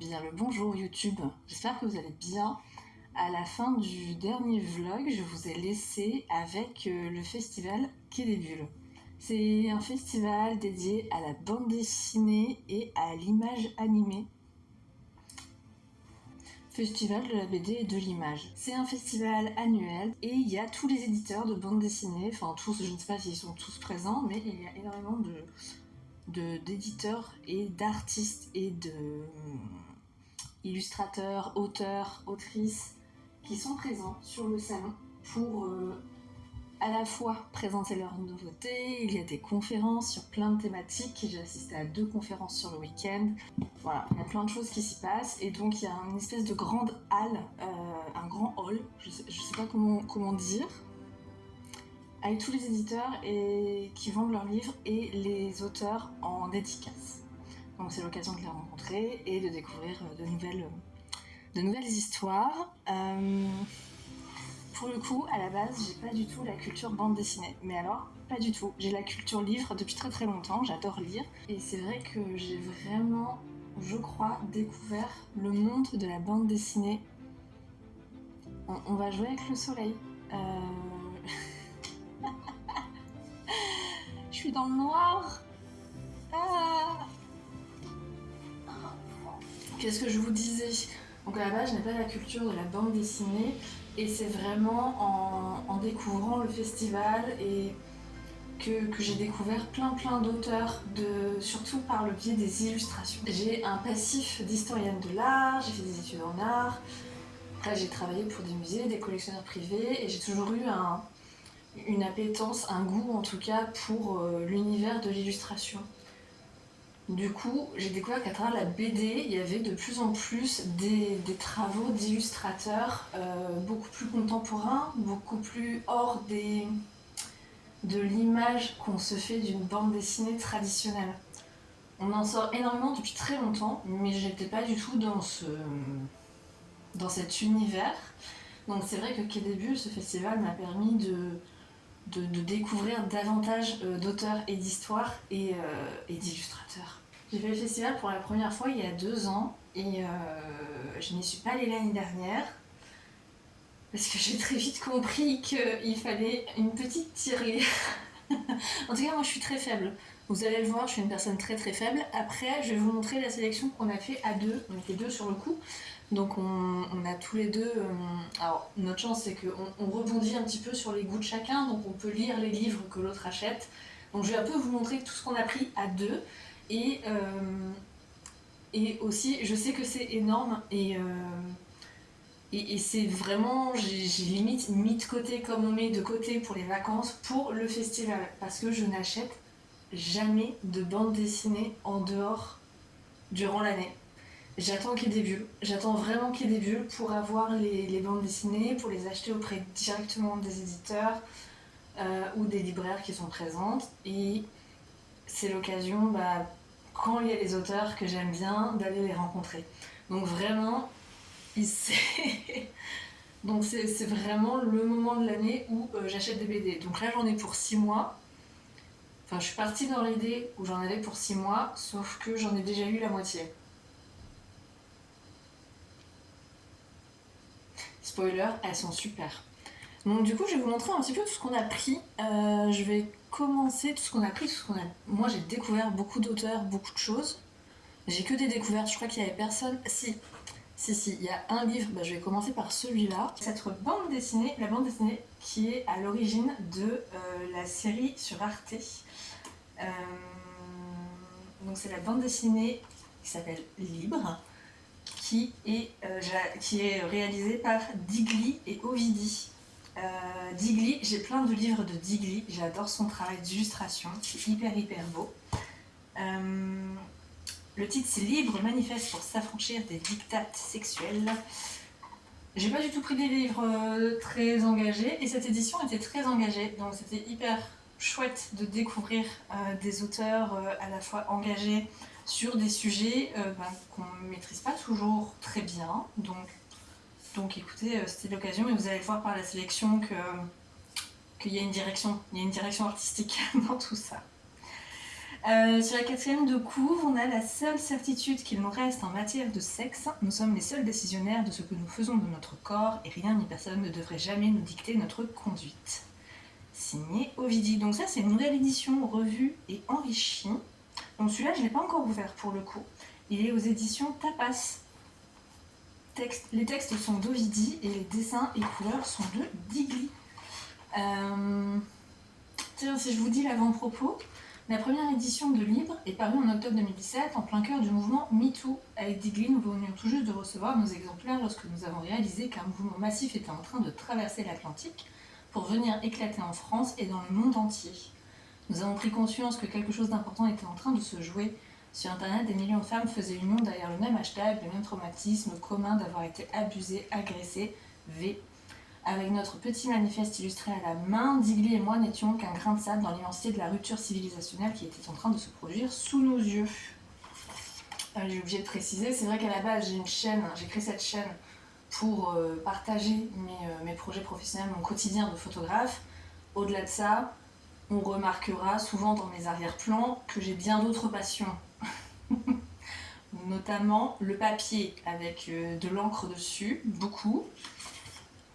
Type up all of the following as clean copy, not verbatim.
bien le bonjour YouTube, j'espère que vous allez bien. À la fin du dernier vlog, je vous ai laissé avec le festival Quai des Bulles. C'est un festival dédié à la bande dessinée et à l'image animée. Festival de la BD et de l'image. C'est un festival annuel et il y a tous les éditeurs de bande dessinée, enfin tous, je ne sais pas s'ils sont tous présents, mais il y a énormément d'éditeurs et d'artistes et illustrateurs, auteurs, autrices qui sont présents sur le salon pour à la fois présenter leurs nouveautés. Il y a des conférences sur plein de thématiques. J'ai assisté à 2 conférences sur le week-end. Voilà, il y a plein de choses qui s'y passent et donc il y a une espèce de grande halle, un grand hall, je sais pas comment dire, avec tous les éditeurs qui vendent leurs livres et les auteurs en dédicace. Donc c'est l'occasion de les rencontrer et de découvrir de nouvelles histoires. Pour le coup, à la base, j'ai pas du tout la culture bande dessinée. Mais alors, pas du tout. J'ai la culture livre depuis très très longtemps, j'adore lire. Et c'est vrai que j'ai vraiment, je crois, découvert le monde de la bande dessinée. On va jouer avec le soleil. Je suis dans le noir. Qu'est-ce que je vous disais? Donc à la base, je n'ai pas la culture de la bande dessinée et c'est vraiment en découvrant le festival et que j'ai découvert plein d'auteurs, surtout par le biais des illustrations. J'ai un passif d'historienne de l'art, j'ai fait des études en art, après j'ai travaillé pour des musées, des collectionneurs privés et j'ai toujours eu une appétence, un goût en tout cas pour l'univers de l'illustration. Du coup, j'ai découvert qu'à travers la BD, il y avait de plus en plus des travaux d'illustrateurs beaucoup plus contemporains, beaucoup plus hors de l'image qu'on se fait d'une bande dessinée traditionnelle. On en sort énormément depuis très longtemps, mais j'étais pas du tout dans cet univers. Donc c'est vrai que Quai des Bulles, ce festival m'a permis de découvrir davantage d'auteurs et d'histoires et d'illustrateurs. J'ai fait le festival pour la première fois il y a 2 ans et je n'y suis pas allée l'année dernière parce que j'ai très vite compris qu'il fallait une petite tirelire. En tout cas, moi je suis très faible. Vous allez le voir, je suis une personne très faible. Après, je vais vous montrer la sélection qu'on a fait à 2. On était 2 sur le coup. Donc on a tous les deux... alors notre chance c'est qu'on rebondit un petit peu sur les goûts de chacun, donc on peut lire les livres que l'autre achète. Donc je vais un peu vous montrer tout ce qu'on a pris à 2. Et aussi, je sais que c'est énorme et c'est vraiment, j'ai limite mis de côté comme on met de côté pour les vacances, pour le festival. Parce que je n'achète jamais de bande dessinée en dehors durant l'année. J'attends Quai des Bulles. J'attends vraiment Quai des Bulles pour avoir les bandes dessinées, pour les acheter auprès directement des éditeurs ou des libraires qui sont présentes. Et c'est l'occasion, quand il y a les auteurs que j'aime bien, d'aller les rencontrer. Donc vraiment, donc c'est vraiment le moment de l'année où j'achète des BD. Donc là j'en ai pour 6 mois. Enfin je suis partie dans l'idée où j'en avais pour 6 mois, sauf que j'en ai déjà eu la moitié. Spoiler, elles sont super. Donc du coup je vais vous montrer un petit peu tout ce qu'on a pris. Je vais commencer tout ce qu'on a pris, Moi j'ai découvert beaucoup d'auteurs, beaucoup de choses. J'ai que des découvertes, je crois qu'il y avait personne. Si, il y a un livre, je vais commencer par celui-là. Cette bande dessinée, la bande dessinée qui est à l'origine de la série sur Arte. Donc c'est la bande dessinée qui s'appelle Libre, qui est réalisée par Digli et Ovidi. Digli, j'ai plein de livres de Digli, j'adore son travail d'illustration, c'est hyper beau. Le titre c'est Libre manifeste pour s'affranchir des dictates sexuels. J'ai pas du tout pris des livres très engagés et cette édition était très engagée, donc c'était hyper chouette de découvrir des auteurs à la fois engagés sur des sujets qu'on ne maîtrise pas toujours très bien. Donc écoutez, c'était l'occasion et vous allez voir par la sélection qu'il y a une direction artistique dans tout ça. Sur la quatrième de couvre, on a la seule certitude qu'il nous reste en matière de sexe. Nous sommes les seuls décisionnaires de ce que nous faisons de notre corps et rien ni personne ne devrait jamais nous dicter notre conduite. Signé Ovidie. Donc ça, c'est une nouvelle édition revue et enrichie. Donc celui-là, je ne l'ai pas encore ouvert pour le coup. Il est aux éditions Tapas. Les textes sont d'Ovidie et les dessins et couleurs sont de Digli. Tiens, si je vous dis l'avant-propos, la première édition de Libre est parue en octobre 2017 en plein cœur du mouvement MeToo. Avec Digli, nous venions tout juste de recevoir nos exemplaires lorsque nous avons réalisé qu'un mouvement massif était en train de traverser l'Atlantique pour venir éclater en France et dans le monde entier. Nous avons pris conscience que quelque chose d'important était en train de se jouer. Sur Internet, des millions de femmes faisaient union derrière le même hashtag, le même traumatisme commun d'avoir été abusées, agressées, V. Avec notre petit manifeste illustré à la main, Digli et moi n'étions qu'un grain de sable dans l'immensité de la rupture civilisationnelle qui était en train de se produire sous nos yeux. J'ai oublié de préciser, c'est vrai qu'à la base j'ai créé cette chaîne pour partager mes projets professionnels, mon quotidien de photographe. Au-delà de ça, on remarquera souvent dans mes arrière-plans que j'ai bien d'autres passions. Notamment le papier avec de l'encre dessus, beaucoup.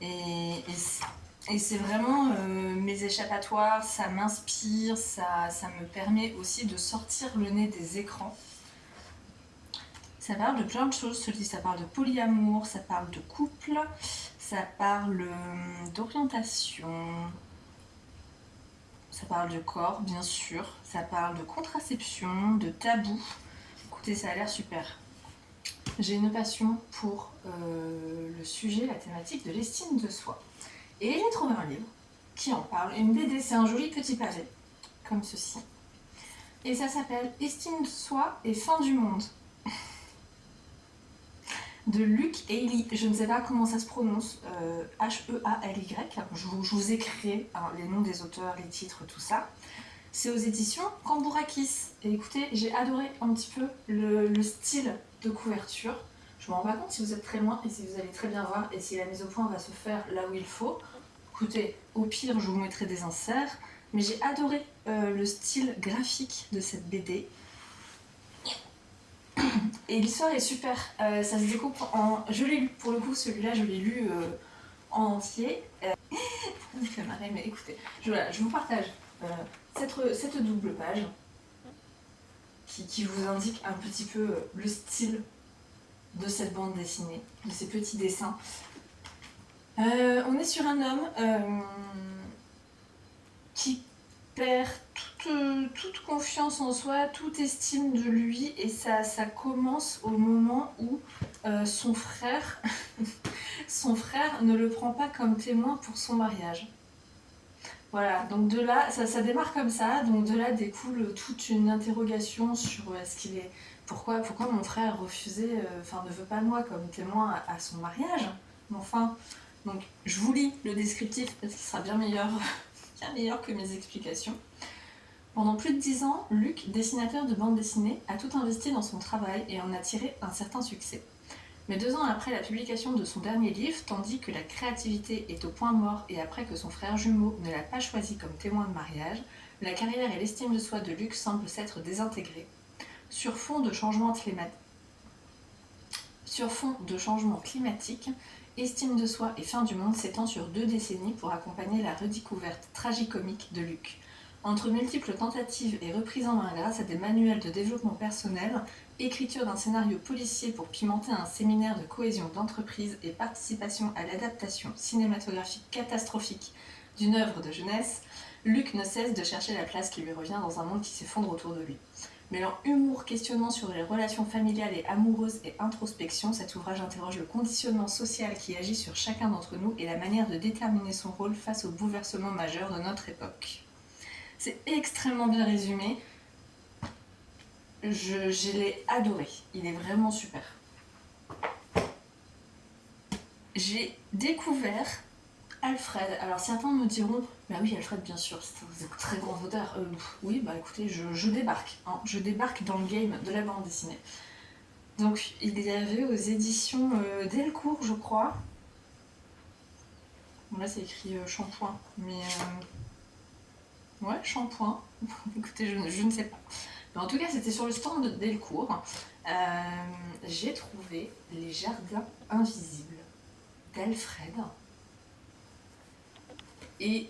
Et c'est vraiment mes échappatoires, ça m'inspire, ça me permet aussi de sortir le nez des écrans. Ça parle de plein de choses, celui-ci, ça parle de polyamour, ça parle de couple, ça parle d'orientation, ça parle de corps, bien sûr, ça parle de contraception, de tabou. Écoutez, ça a l'air super. J'ai une passion pour le sujet, la thématique de l'estime de soi. Et j'ai trouvé un livre qui en parle, une BD, c'est un joli petit pavé, comme ceci. Et ça s'appelle Estime de soi et fin du monde. De Luc Hailey, je ne sais pas comment ça se prononce, H-E-A-L-Y, je vous écris les noms des auteurs, les titres, tout ça. C'est aux éditions Cambourakis. Et écoutez, j'ai adoré un petit peu le style de couverture. Je me rends pas compte si vous êtes très loin et si vous allez très bien voir et si la mise au point va se faire là où il faut. Écoutez, au pire, je vous mettrai des inserts, mais j'ai adoré le style graphique de cette BD. Et l'histoire est super, ça se découpe en... Je l'ai lu, pour le coup, celui-là, je l'ai lu en entier. Ça me fait marrer, mais écoutez, je vous partage cette double page qui vous indique un petit peu le style de cette bande dessinée, de ces petits dessins. On est sur un homme qui perd toute confiance en soi, toute estime de lui, et ça commence au moment où son frère ne le prend pas comme témoin pour son mariage. Voilà, donc de là, ça démarre comme ça, donc de là découle toute une interrogation sur est-ce qu'il est... Pourquoi mon frère refusait, ne veut pas de moi comme témoin à son mariage. Mais enfin, donc je vous lis le descriptif parce qu'il sera bien meilleur que mes explications. Pendant plus de 10 ans, Luc, dessinateur de bande dessinée, a tout investi dans son travail et en a tiré un certain succès. Mais 2 ans après la publication de son dernier livre, tandis que la créativité est au point mort et après que son frère jumeau ne l'a pas choisi comme témoin de mariage, la carrière et l'estime de soi de Luc semblent s'être désintégrées. Sur fond de changement climatique, estime de soi et fin du monde s'étend sur 2 décennies pour accompagner la redécouverte tragicomique de Luc. Entre multiples tentatives et reprises en main grâce à des manuels de développement personnel, écriture d'un scénario policier pour pimenter un séminaire de cohésion d'entreprise et participation à l'adaptation cinématographique catastrophique d'une œuvre de jeunesse, Luc ne cesse de chercher la place qui lui revient dans un monde qui s'effondre autour de lui. Mêlant humour, questionnement sur les relations familiales et amoureuses et introspection, cet ouvrage interroge le conditionnement social qui agit sur chacun d'entre nous et la manière de déterminer son rôle face aux bouleversements majeurs de notre époque. C'est extrêmement bien résumé. Je l'ai adoré. Il est vraiment super. J'ai découvert Alfred. Alors certains me diront, bah oui Alfred bien sûr, c'est un très grand auteur. Oui bah écoutez, je débarque. Hein. Je débarque dans le game de la bande dessinée. Donc il y avait aux éditions Delcourt je crois. Bon, là c'est écrit Shampoing, mais... Ouais, Shampoing. Écoutez, je ne sais pas. Mais en tout cas, c'était sur le stand de Delcourt. J'ai trouvé Les Jardins Invisibles d'Alfred. Et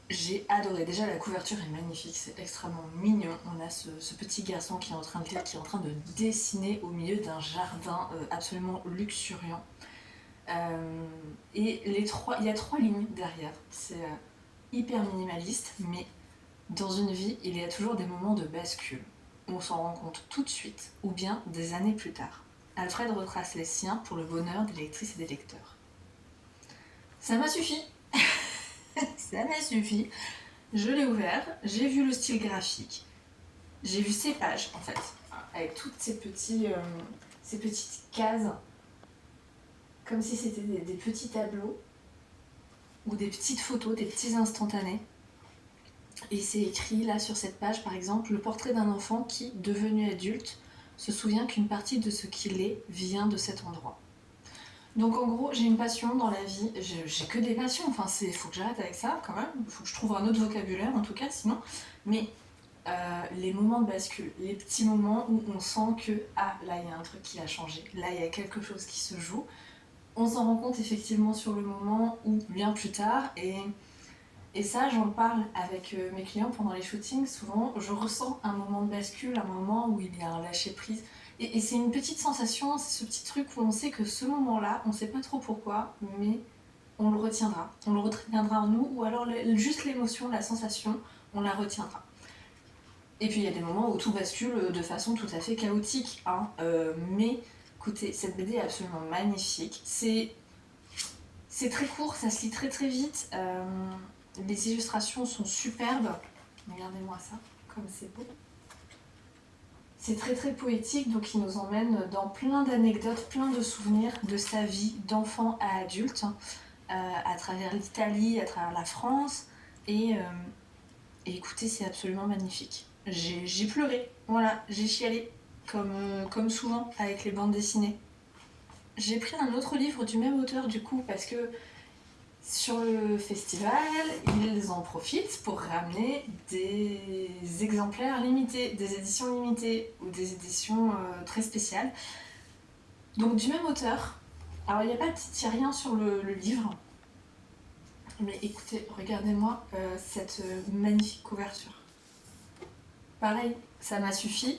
j'ai adoré. Déjà, la couverture est magnifique, c'est extrêmement mignon. On a ce petit garçon qui est en train de lire, qui est en train de dessiner au milieu d'un jardin absolument luxuriant. Et il y a 3 lignes derrière. C'est hyper minimaliste, mais dans une vie, il y a toujours des moments de bascule. On s'en rend compte tout de suite, ou bien des années plus tard. Alfred retrace les siens pour le bonheur des lectrices et des lecteurs. Ça m'a suffi. Ça m'a suffi. Je l'ai ouvert, j'ai vu le style graphique, j'ai vu ces pages en fait, avec toutes ces petites cases, comme si c'était des petits tableaux, ou des petites photos, des petits instantanés. Et c'est écrit là sur cette page par exemple, le portrait d'un enfant qui, devenu adulte, se souvient qu'une partie de ce qu'il est vient de cet endroit. Donc en gros, j'ai une passion dans la vie, j'ai que des passions, enfin faut que j'arrête avec ça quand même, faut que je trouve un autre vocabulaire en tout cas sinon, mais les moments de bascule, les petits moments où on sent que là il y a un truc qui a changé, là il y a quelque chose qui se joue, on s'en rend compte effectivement sur le moment ou bien plus tard, et ça j'en parle avec mes clients pendant les shootings, souvent je ressens un moment de bascule, un moment où il y a un lâcher prise. Et c'est une petite sensation, c'est ce petit truc où on sait que ce moment-là, on sait pas trop pourquoi, mais on le retiendra. On le retiendra en nous, ou alors juste l'émotion, la sensation, on la retiendra. Et puis il y a des moments où tout bascule de façon tout à fait chaotique, hein. Mais écoutez, cette BD est absolument magnifique. C'est très court, ça se lit très très vite. Les illustrations sont superbes. Regardez-moi ça, comme c'est beau. C'est très très poétique, donc il nous emmène dans plein d'anecdotes, plein de souvenirs de sa vie d'enfant à adulte, à travers l'Italie, à travers la France, et écoutez, c'est absolument magnifique. J'ai pleuré, voilà, j'ai chialé, comme souvent avec les bandes dessinées. J'ai pris un autre livre du même auteur du coup, parce que sur le festival, ils en profitent pour ramener des exemplaires limités, des éditions limitées ou des éditions très spéciales. Donc du même auteur. Alors il n'y a rien sur le livre, mais écoutez, regardez-moi cette magnifique couverture. Pareil, ça a suffi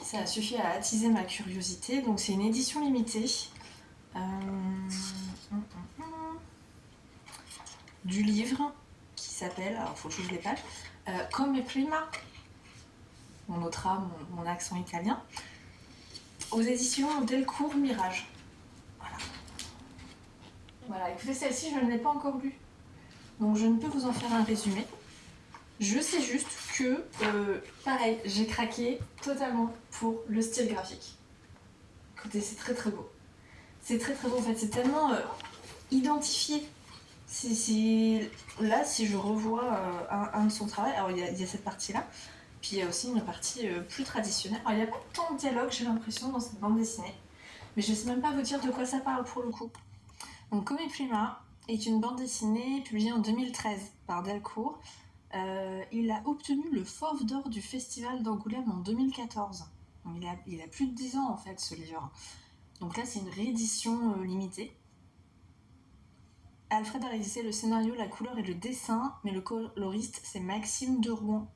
à attiser ma curiosité. Donc c'est une édition limitée. Du livre qui s'appelle, alors faut que j'ouvre les pages, Come prima, on notera mon accent italien, aux éditions Delcourt Mirage. Voilà, écoutez, celle-ci je ne l'ai pas encore lue, donc je ne peux vous en faire un résumé. Je sais juste que, pareil, j'ai craqué totalement pour le style graphique. Écoutez, c'est très très beau. C'est très très beau en fait, c'est tellement identifié. Là, si je revois un de son travail, alors il y a cette partie-là, puis il y a aussi une partie plus traditionnelle. Alors il n'y a pas tant de dialogue, j'ai l'impression, dans cette bande dessinée, mais je ne sais même pas vous dire de quoi ça parle pour le coup. Donc Come prima est une bande dessinée publiée en 2013 par Delcourt. Il a obtenu le Fauve d'or du Festival d'Angoulême en 2014. Donc il a plus de 10 ans en fait ce livre. Donc là c'est une réédition limitée. Alfred a réalisé le scénario, la couleur et le dessin, mais le coloriste c'est Maxime de Rouen.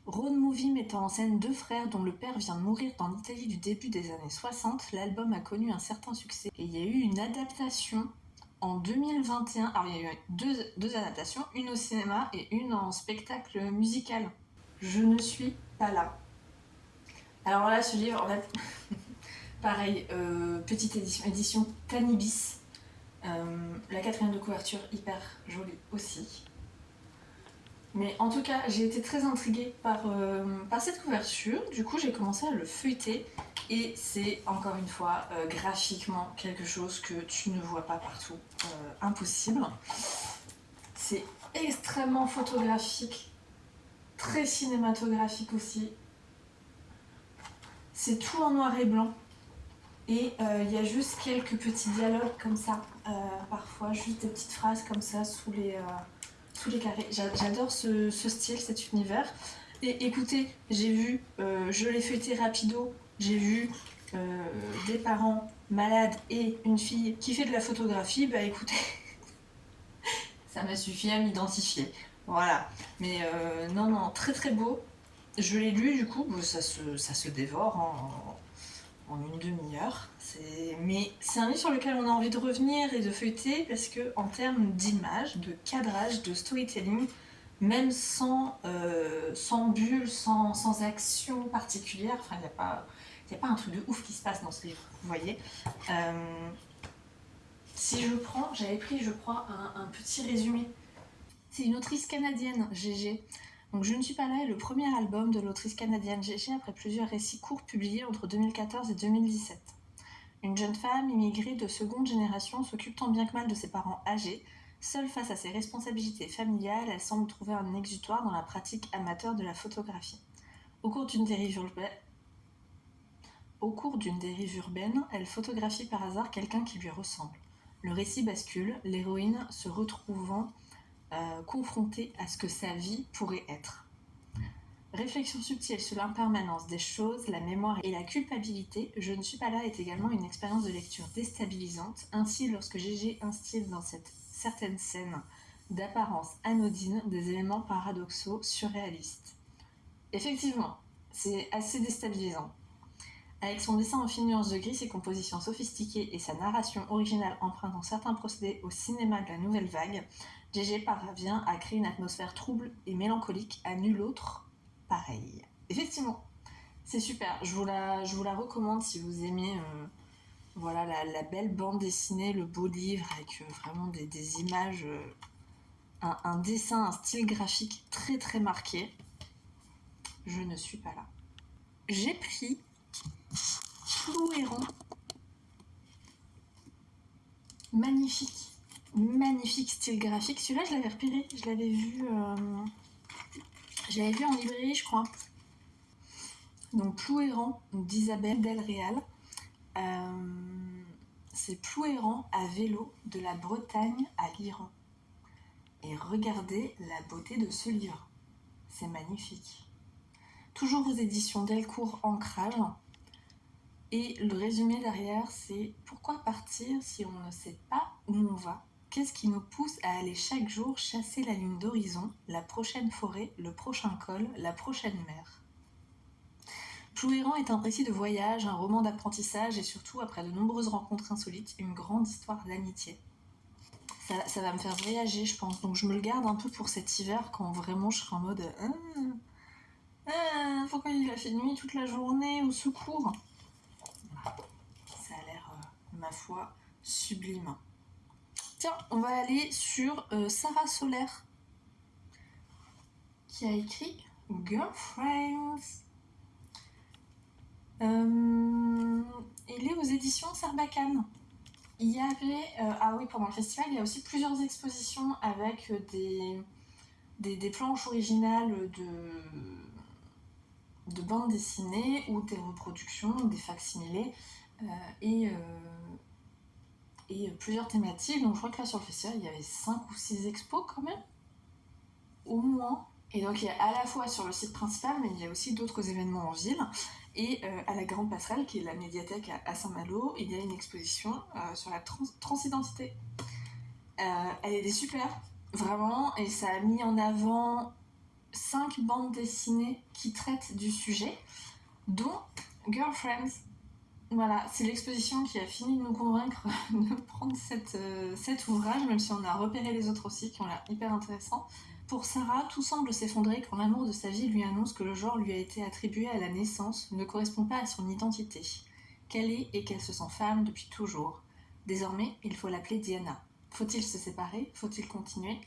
Road Movie mettant en scène 2 frères dont le père vient de mourir dans l'Italie du début des années 60, l'album a connu un certain succès. Et il y a eu une adaptation en 2021. Alors il y a eu deux adaptations, une au cinéma et une en spectacle musical. Je ne suis pas là. Alors là, ce livre, en fait, pareil, petite édition Tanibis. La 4e de couverture, hyper jolie aussi. Mais en tout cas, j'ai été très intriguée par cette couverture. Du coup, j'ai commencé à le feuilleter. Et c'est, encore une fois, graphiquement quelque chose que tu ne vois pas partout. Impossible. C'est extrêmement photographique. Très cinématographique aussi. C'est tout en noir et blanc. Et il y a juste quelques petits dialogues comme ça. Parfois, juste des petites phrases comme ça sous les carrés. J'adore ce style, cet univers. Et écoutez, j'ai vu, je l'ai feuilleté rapido, j'ai vu des parents malades et une fille qui fait de la photographie, bah écoutez, ça m'a suffi à m'identifier. Voilà. Mais non, très très beau. Je l'ai lu, du coup, ça se dévore en une demi-heure. Mais c'est un livre sur lequel on a envie de revenir et de feuilleter parce que en termes d'image, de cadrage, de storytelling, même sans bulle, sans action particulière, enfin il n'y a pas un truc de ouf qui se passe dans ce livre, vous voyez. Si je prends, j'avais pris je crois un petit résumé. C'est une autrice canadienne, Gégé. Donc Je ne suis pas là est le premier album de l'autrice canadienne Gégé après plusieurs récits courts publiés entre 2014 et 2017. Une jeune femme immigrée de seconde génération s'occupe tant bien que mal de ses parents âgés. Seule face à ses responsabilités familiales, elle semble trouver un exutoire dans la pratique amateur de la photographie. Au cours d'une dérive urbaine, elle photographie par hasard quelqu'un qui lui ressemble. Le récit bascule, l'héroïne se retrouvant confrontée à ce que sa vie pourrait être. Réflexion subtile sur l'impermanence des choses, la mémoire et la culpabilité, Je ne suis pas là est également une expérience de lecture déstabilisante. Ainsi, lorsque Gégé instille dans certaines scènes d'apparence anodine des éléments paradoxaux, surréalistes. Effectivement, c'est assez déstabilisant. Avec son dessin en fines nuances de gris, ses compositions sophistiquées et sa narration originale empruntant certains procédés au cinéma de la nouvelle vague, Gégé parvient à créer une atmosphère trouble et mélancolique à nul autre pareil. Effectivement, c'est super. Je vous la recommande si vous aimez voilà, la belle bande dessinée, le beau livre avec vraiment des images, un dessin, un style graphique très très marqué. Je ne suis pas là. J'ai pris Flouéran. Magnifique style graphique. Celui-là, je l'avais repéré, je l'avais vu en librairie, je crois. Donc Plouéran d'Isabelle Del Real. C'est Plouéran à vélo de la Bretagne à l'Iran. Et regardez la beauté de ce livre. C'est magnifique. Toujours aux éditions Delcourt Ancrage. Et le résumé derrière, c'est pourquoi partir si on ne sait pas où on va? Qu'est-ce qui nous pousse à aller chaque jour chasser la ligne d'horizon, la prochaine forêt, le prochain col, la prochaine mer? Plouéran est un récit de voyage, un roman d'apprentissage et surtout, après de nombreuses rencontres insolites, une grande histoire d'amitié. Ça va me faire voyager, je pense. Donc je me le garde un peu pour cet hiver quand vraiment je serai en mode pourquoi il a fait nuit toute la journée, au secours? Ça a l'air, ma foi, sublime. Tiens, on va aller sur Sarah Soler, qui a écrit Girlfriends. Il est aux éditions Sarbacane. Il y avait, pendant le festival, il y a aussi plusieurs expositions avec des planches originales de bandes dessinées ou des reproductions, des facsimilés et plusieurs thématiques. Donc je crois que là sur le festival il y avait 5 ou 6 expos quand même, au moins. Et donc il y a à la fois sur le site principal, mais il y a aussi d'autres événements en ville. Et à la Grande Passerelle, qui est la médiathèque à Saint-Malo, il y a une exposition sur la transidentité. Elle est super, vraiment, et ça a mis en avant 5 bandes dessinées qui traitent du sujet, dont Girlfriends. Voilà, c'est l'exposition qui a fini de nous convaincre de prendre cet ouvrage, même si on a repéré les autres aussi qui ont l'air hyper intéressants. Pour Sarah, tout semble s'effondrer quand l'amour de sa vie lui annonce que le genre lui a été attribué à la naissance ne correspond pas à son identité, qu'elle est et qu'elle se sent femme depuis toujours. Désormais, il faut l'appeler Diana. Faut-il se séparer? Faut-il continuer?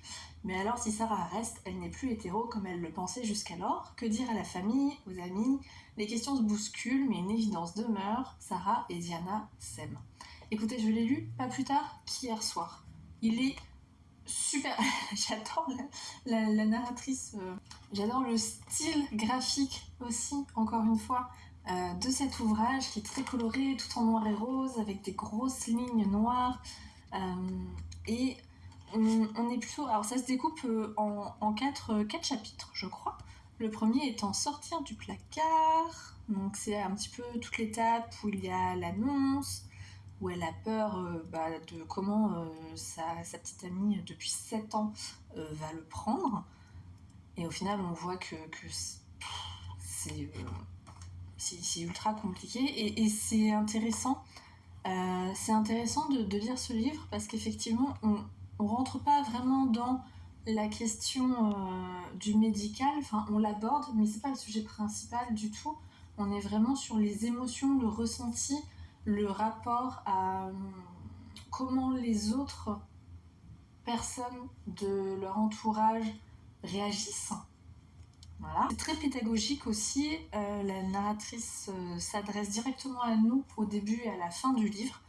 Mais alors si Sarah reste, elle n'est plus hétéro comme elle le pensait jusqu'alors. Que dire à la famille, aux amis? Les questions se bousculent, mais une évidence demeure, Sarah et Diana s'aiment. Écoutez, je l'ai lu pas plus tard qu'hier soir. Il est super, j'adore la narratrice, j'adore le style graphique aussi, encore une fois, de cet ouvrage qui est très coloré, tout en noir et rose, avec des grosses lignes noires, et on est plutôt... Alors ça se découpe en 4 chapitres, je crois, Le premier étant sortir du placard. Donc c'est un petit peu toute l'étape où il y a l'annonce, où elle a peur de comment sa petite amie depuis 7 ans va le prendre. Et au final, on voit que c'est ultra compliqué. Et c'est intéressant. C'est intéressant de lire ce livre parce qu'effectivement, on rentre pas vraiment dans la question du médical. Enfin, on l'aborde, mais c'est pas le sujet principal du tout. On est vraiment sur les émotions, le ressenti, le rapport à comment les autres personnes de leur entourage réagissent. Voilà. C'est très pédagogique aussi. La narratrice s'adresse directement à nous au début et à la fin du livre.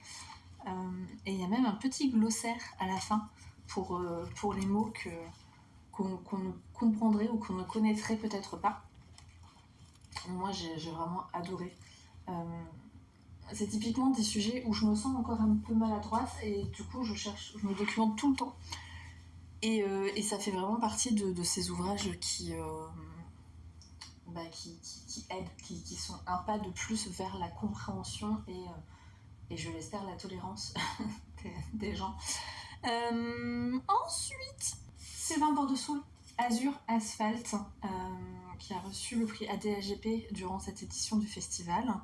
Et il y a même un petit glossaire à la fin pour les mots qu'on ne comprendrait ou qu'on ne connaîtrait peut-être pas. Moi, j'ai vraiment adoré. C'est typiquement des sujets où je me sens encore un peu maladroite et du coup, je me documente tout le temps. Et ça fait vraiment partie de ces ouvrages qui aident, qui sont un pas de plus vers la compréhension et je l'espère la tolérance des gens. Ensuite, Sylvain Bordesoul, Azur Asphalt, qui a reçu le prix ADHGP durant cette édition du festival.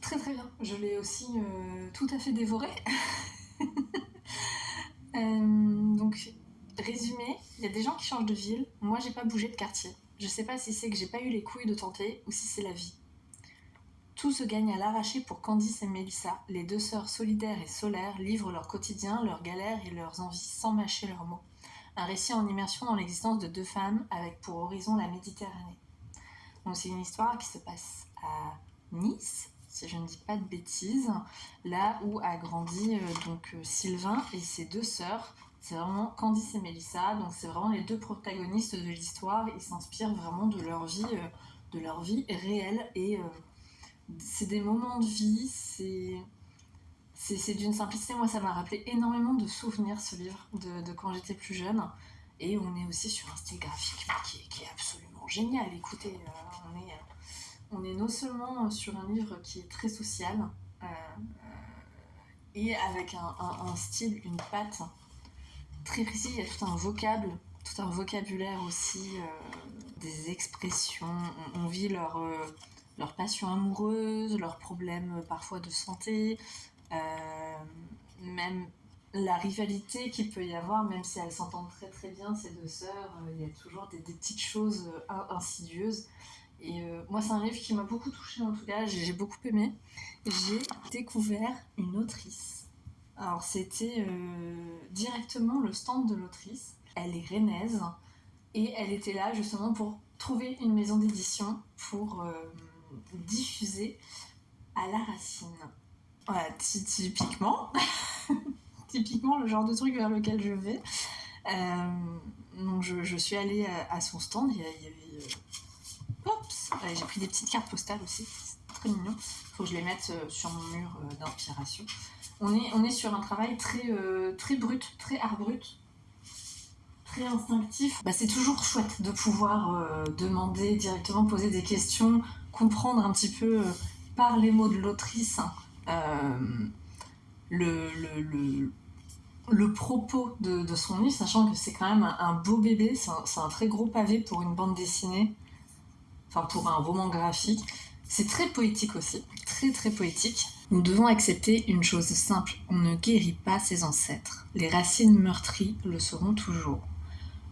Très très bien, je l'ai aussi tout à fait dévoré. Donc, résumé, il y a des gens qui changent de ville, moi j'ai pas bougé de quartier. Je sais pas si c'est que j'ai pas eu les couilles de tenter ou si c'est la vie. Tout se gagne à l'arraché pour Candice et Mélissa. Les deux sœurs solidaires et solaires livrent leur quotidien, leurs galères et leurs envies sans mâcher leurs mots. Un récit en immersion dans l'existence de deux femmes avec pour horizon la Méditerranée. Donc c'est une histoire qui se passe à Nice, si je ne dis pas de bêtises, là où a grandi Sylvain et ses deux sœurs. C'est vraiment Candice et Mélissa, donc c'est vraiment les deux protagonistes de l'histoire. Ils s'inspirent vraiment de leur vie réelle et c'est des moments de vie, c'est d'une simplicité. Moi, ça m'a rappelé énormément de souvenirs, ce livre, de quand j'étais plus jeune. Et on est aussi sur un style graphique qui est absolument génial. Écoutez, on est non seulement sur un livre qui est très social, et avec un style, une patte très précis. Il y a tout un vocabulaire aussi, des expressions. On vit leur passion amoureuse, leurs problèmes parfois de santé, même la rivalité qu'il peut y avoir, même si elles s'entendent très très bien, ces deux sœurs, il y a toujours des petites choses insidieuses. Et moi, c'est un livre qui m'a beaucoup touchée en tout cas, j'ai beaucoup aimé. J'ai découvert une autrice. Alors, c'était directement le stand de l'autrice. Elle est rennaise et elle était là justement pour trouver une maison d'édition pour diffuser à la Racine. Voilà, typiquement le genre de truc vers lequel je vais. Donc je suis allée à son stand. Il y avait j'ai pris des petites cartes postales aussi, c'est très mignon. Faut que je les mette sur mon mur d'inspiration. On est sur un travail très brut, très art brut, très instinctif. C'est toujours chouette de pouvoir demander directement, poser des questions, comprendre un petit peu par les mots de l'autrice le propos de son livre, sachant que c'est quand même un beau bébé, c'est un très gros pavé pour une bande dessinée, enfin pour un roman graphique. C'est très poétique aussi, très très poétique. Nous devons accepter une chose simple, on ne guérit pas ses ancêtres. Les racines meurtries le seront toujours.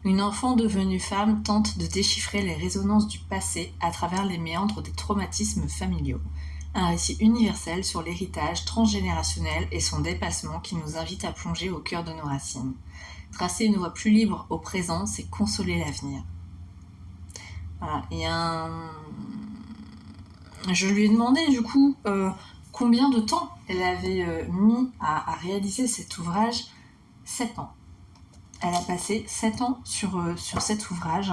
Une enfant devenue femme tente de déchiffrer les résonances du passé à travers les méandres des traumatismes familiaux. Un récit universel sur l'héritage transgénérationnel et son dépassement qui nous invite à plonger au cœur de nos racines. Tracer une voie plus libre au présent, c'est consoler l'avenir. Voilà, je lui ai demandé du coup combien de temps elle avait mis à réaliser cet ouvrage. 7 ans. Elle a passé 7 ans sur cet ouvrage.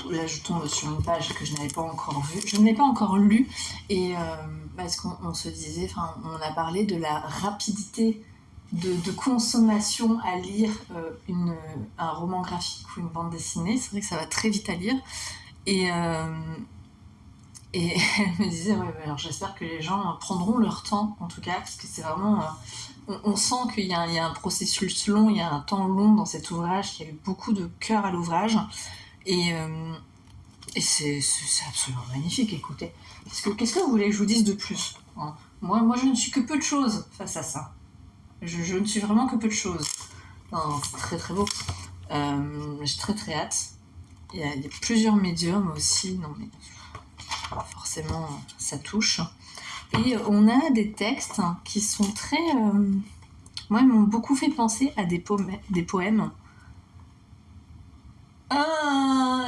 Là, je tombe sur une page que je n'avais pas encore vue. Je ne l'ai pas encore lue. Et parce qu'on se disait, on a parlé de la rapidité de consommation à lire un roman graphique ou une bande dessinée. C'est vrai que ça va très vite à lire. Et elle me disait, ouais, alors j'espère que les gens prendront leur temps, en tout cas, parce que c'est vraiment... on sent qu'il y a un processus long, il y a un temps long dans cet ouvrage, qu'il y a eu beaucoup de cœur à l'ouvrage. Et c'est absolument magnifique, écoutez. Qu'est-ce que vous voulez que je vous dise de plus, hein? Moi, je ne suis que peu de choses face à ça. Je ne suis vraiment que peu de choses. Non, c'est très très beau. J'ai très très hâte. Il y a plusieurs médiums aussi. Non, mais forcément, ça touche. Et on a des textes qui sont très... moi, ils m'ont beaucoup fait penser à des poèmes.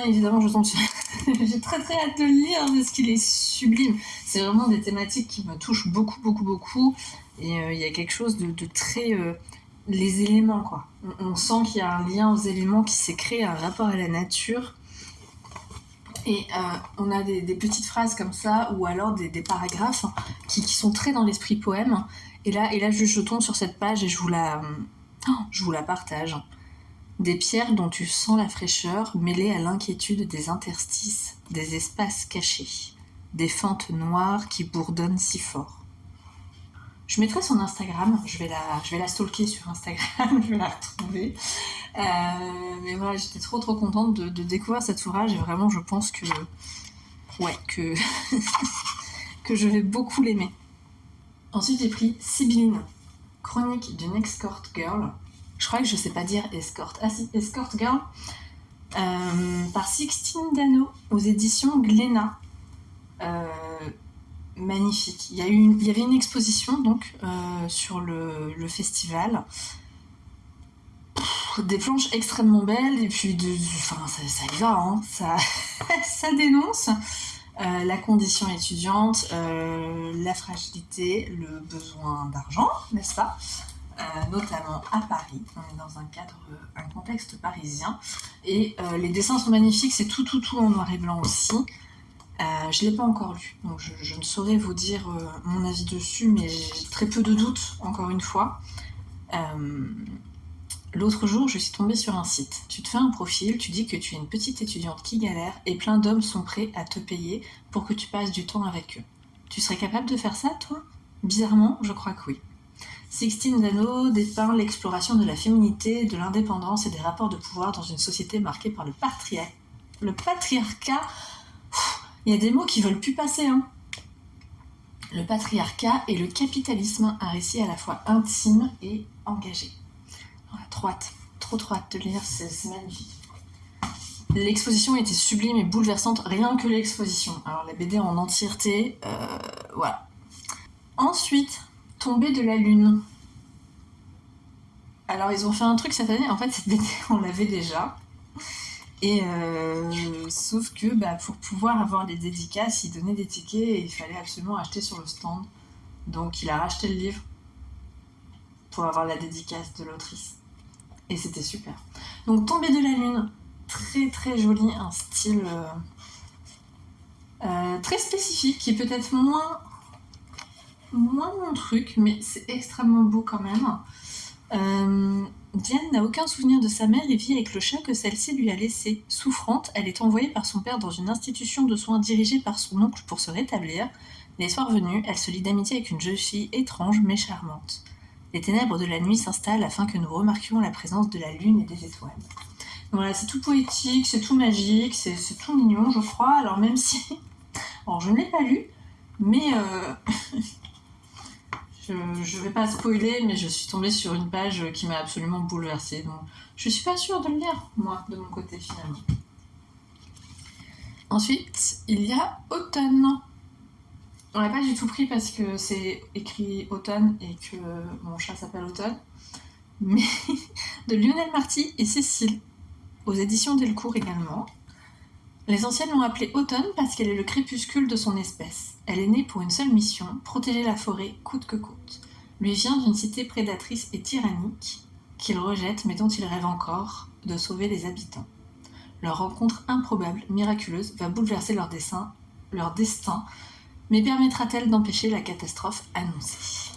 Évidemment, je tombe sur... J'ai très très hâte de le lire parce qu'il est sublime. C'est vraiment des thématiques qui me touchent beaucoup, beaucoup, beaucoup. Et il y a quelque chose de très... les éléments, quoi. On sent qu'il y a un lien aux éléments, qui s'est créé un rapport à la nature. Et on a des petites phrases comme ça, ou alors des paragraphes qui sont très dans l'esprit poème. Et là je tombe sur cette page et je vous la partage. Des pierres dont tu sens la fraîcheur mêlée à l'inquiétude des interstices, des espaces cachés, des fentes noires qui bourdonnent si fort. Je mettrai son Instagram, je vais la stalker sur Instagram, je vais la retrouver. Mais voilà, j'étais trop contente de découvrir cet ouvrage et vraiment je pense que que je vais beaucoup l'aimer. Ensuite j'ai pris Sibylline, chronique d'une escort girl. Je crois que je sais pas dire escort. Ah si, escort girl. Par Sixtine Dano aux éditions Glénat. Magnifique. Il y avait une exposition donc sur le festival. Des planches extrêmement belles et puis ça y va, hein. Ça dénonce la condition étudiante, la fragilité, le besoin d'argent, n'est-ce pas, notamment à Paris. On est dans un contexte parisien et les dessins sont magnifiques, c'est tout en noir et blanc aussi. Je ne l'ai pas encore lu, donc je ne saurais vous dire mon avis dessus, mais j'ai très peu de doutes, encore une fois. L'autre jour, je suis tombée sur un site. Tu te fais un profil, tu dis que tu es une petite étudiante qui galère et plein d'hommes sont prêts à te payer pour que tu passes du temps avec eux. Tu serais capable de faire ça, toi ? Bizarrement, je crois que oui. Sixtine Dano dépeint l'exploration de la féminité, de l'indépendance et des rapports de pouvoir dans une société marquée par le patriarcat. Il y a des mots qui veulent plus passer, hein. Le patriarcat et le capitalisme, un récit à la fois intime et engagé. Voilà, trop hâte de lire, c'est magnifique. L'exposition était sublime et bouleversante, rien que l'exposition. Alors la BD en entièreté, voilà. Ensuite, Tombée de la lune. Alors ils ont fait un truc cette année, en fait cette BD on l'avait déjà. Et sauf que pour pouvoir avoir les dédicaces, ils donnaient des tickets et il fallait absolument acheter sur le stand. Donc il a racheté le livre pour avoir la dédicace de l'autrice. Et c'était super. Donc Tombée de la lune, très très joli, un style très spécifique, qui est peut-être moins mon truc, mais c'est extrêmement beau quand même. Diane n'a aucun souvenir de sa mère et vit avec le chien que celle-ci lui a laissé. Souffrante, elle est envoyée par son père dans une institution de soins dirigée par son oncle pour se rétablir. Les soirs venus, elle se lie d'amitié avec une jeune fille étrange mais charmante. Les ténèbres de la nuit s'installent afin que nous remarquions la présence de la lune et des étoiles. Voilà, c'est tout poétique, c'est tout magique, c'est tout mignon, je crois. Alors même si... Alors je ne l'ai pas lu, mais... Je vais pas spoiler, mais je suis tombée sur une page qui m'a absolument bouleversée. Donc je suis pas sûre de le lire, moi, de mon côté, finalement. Ensuite, il y a Automne. On l'a pas du tout pris parce que c'est écrit Automne et que mon chat s'appelle Automne. Mais de Lionel Marty et Cécile, aux éditions Delcourt également. Les anciennes l'ont appelée Automne parce qu'elle est le crépuscule de son espèce. Elle est née pour une seule mission, protéger la forêt coûte que coûte. Lui vient d'une cité prédatrice et tyrannique qu'il rejette mais dont il rêve encore de sauver les habitants. Leur rencontre improbable, miraculeuse, va bouleverser leur destin, mais permettra-t-elle d'empêcher la catastrophe annoncée ?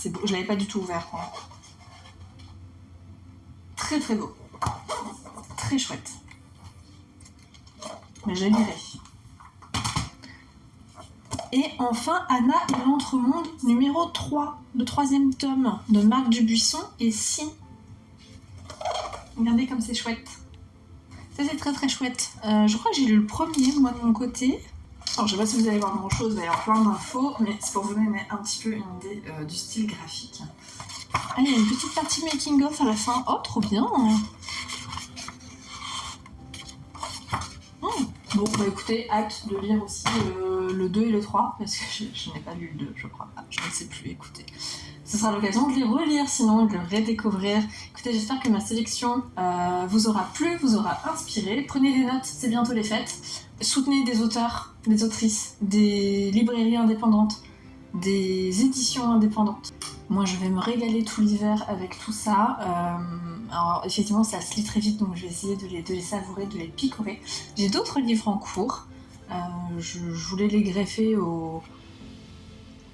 c'est beau. Je l'avais pas du tout ouvert, quoi. Très très beau. Très chouette. Mais je lirai. Et enfin, Anna et l'Entremonde, numéro 3, le 3e tome de Marc Dubuisson et Si. Regardez comme c'est chouette. Ça, c'est très très chouette. Je crois que j'ai lu le premier, moi, de mon côté. Alors, je sais pas si vous allez voir grand-chose, il va y avoir plein d'infos, mais c'est pour vous donner un petit peu une idée du style graphique. Ah, il y a une petite partie making-of à la fin. Oh, trop bien. Bon, bah écoutez, hâte de lire aussi le 2 et le 3, parce que je n'ai pas lu le 2, je crois pas. Je ne sais plus, écoutez. Ce sera l'occasion de les relire, sinon de le redécouvrir. Écoutez, j'espère que ma sélection vous aura plu, vous aura inspiré. Prenez des notes, c'est bientôt les fêtes. Soutenez des auteurs, des autrices, des librairies indépendantes, des éditions indépendantes. Moi, je vais me régaler tout l'hiver avec tout ça. Alors, effectivement, ça se lit très vite, donc je vais essayer de les savourer, de les picorer. J'ai d'autres livres en cours. Je voulais les greffer au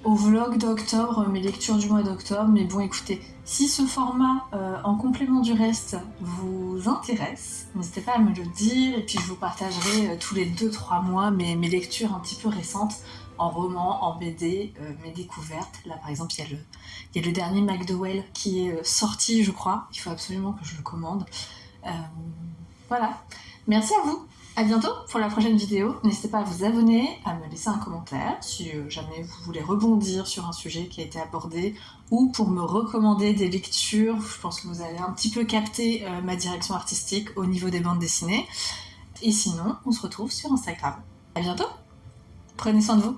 vlog d'octobre, mes lectures du mois d'octobre. Mais bon, écoutez, si ce format, en complément du reste, vous intéresse, n'hésitez pas à me le dire. Et puis, je vous partagerai tous les 2-3 mois mes lectures un petit peu récentes, en roman, en BD, mes découvertes. Là, par exemple, il y a le dernier McDowell qui est sorti, je crois. Il faut absolument que je le commande. Voilà. Merci à vous. À bientôt pour la prochaine vidéo. N'hésitez pas à vous abonner, à me laisser un commentaire si jamais vous voulez rebondir sur un sujet qui a été abordé ou pour me recommander des lectures. Je pense que vous avez un petit peu capté ma direction artistique au niveau des bandes dessinées. Et sinon, on se retrouve sur Instagram. À bientôt. Prenez soin de vous.